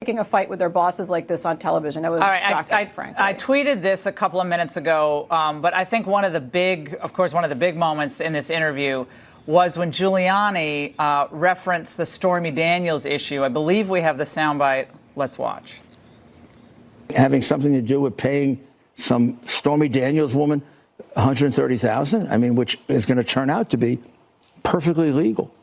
picking a fight with their bosses like this on television. It was shocking, frankly. I tweeted this a couple of minutes ago, but I think one of the big moments in this interview was when Giuliani referenced the Stormy Daniels issue. I believe we have the soundbite. Let's watch. Having something to do with paying some Stormy Daniels woman $130,000, I mean, which is going to turn out to be perfectly legal.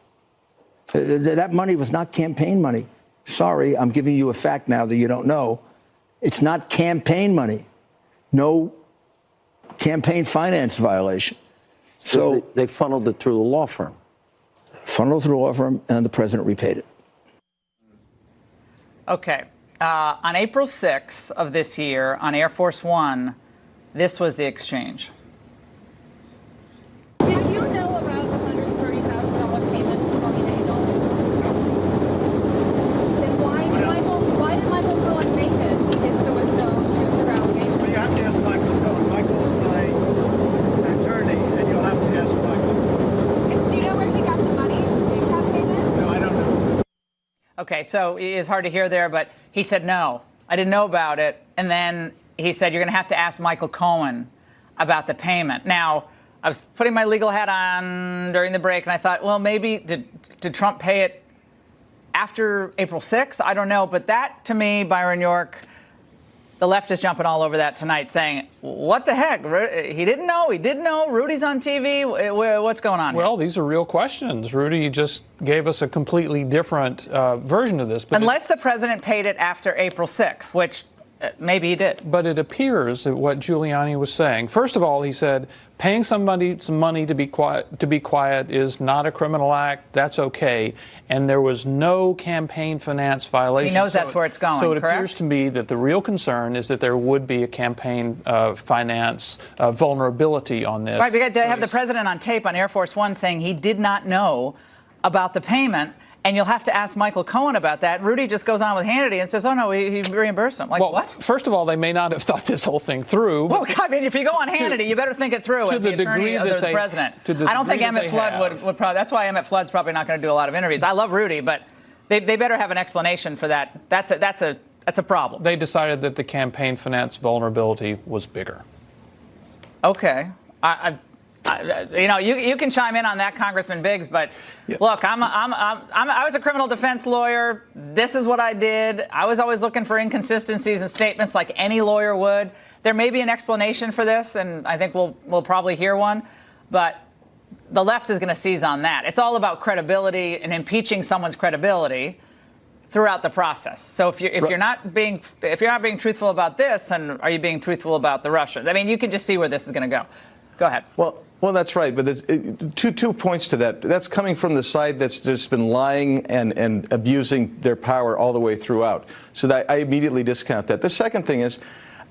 That money was not campaign money. Sorry, I'm giving you a fact now that you don't know. It's not campaign money. No campaign finance violation. So they funneled it through the law firm. Funneled through the law firm, and the president repaid it. Okay. On April 6th of this year, on Air Force One, this was the exchange. Did you know about the $130,000 payment to Stormy Daniels? Then why did Michael Cohen make it if there was no truth to allegations? Well, you have to ask Michael Cohen. Michael's my attorney, and you'll have to ask Michael. Do you know where he got the money to make that payment? No, I don't know. Okay, so it's hard to hear there, but he said, no, I didn't know about it. And then he said, you're going to have to ask Michael Cohen about the payment. Now, I was putting my legal hat on during the break, and I thought, well, maybe did Trump pay it after April 6th? I don't know. But that, to me, Byron York, the left is jumping all over that tonight, saying, what the heck? He didn't know. He didn't know. Rudy's on TV. What's going on here? Well, these are real questions. Rudy just gave us a completely different version of this. But unless the president paid it after April 6th, which maybe he did. But it appears that what Giuliani was saying, first of all, he said, paying somebody some money to be quiet is not a criminal act. That's okay. And there was no campaign finance violation. He knows that's where it's going, So it correct? appears to me that the real concern is that there would be a campaign finance vulnerability on this. Right, because they have the president on tape on Air Force One saying he did not know about the payment. And you'll have to ask Michael Cohen about that. Rudy just goes on with Hannity and says, oh, no, he reimbursed him. Like, well, what? First of all, they may not have thought this whole thing through. Well, I mean, if you go on Hannity, you better think it through as the attorney or the president. I don't think Emmett Flood would probably. That's why Emmett Flood's probably not going to do a lot of interviews. I love Rudy, but they better have an explanation for that. That's a problem. They decided that the campaign finance vulnerability was bigger. Okay. You can chime in on that, Congressman Biggs, but look, I was a criminal defense lawyer. This is what I did. I was always looking for inconsistencies in statements like any lawyer would. There may be an explanation for this, and I think we'll probably hear one, but the left is going to seize on that. It's all about credibility and impeaching someone's credibility throughout the process. So if you're not being truthful about this, then are you being truthful about the Russians? I mean, you can just see where this is going to go. Go ahead. Well, that's right. But there's two points to that. That's coming from the side that's just been lying and abusing their power all the way throughout. So that I immediately discount that. The second thing is,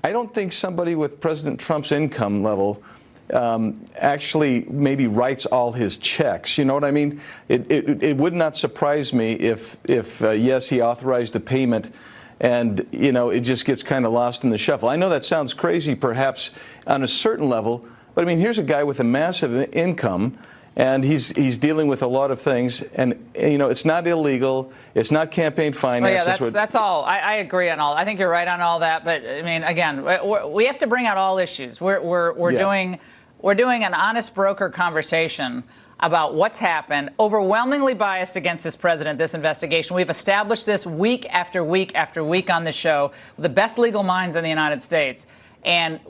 I don't think somebody with President Trump's income level actually maybe writes all his checks. You know what I mean? It would not surprise me if yes, he authorized the payment, and it just gets kind of lost in the shuffle. I know that sounds crazy, perhaps on a certain level. But I mean, here's a guy with a massive income, and he's dealing with a lot of things, and it's not illegal, it's not campaign finance. Well, yeah, that's all. I agree on all. I think you're right on all that. But I mean, again, we have to bring out all issues. We're doing an honest broker conversation about what's happened. Overwhelmingly biased against this president, this investigation. We've established this week after week after week on the show with the best legal minds in the United States, and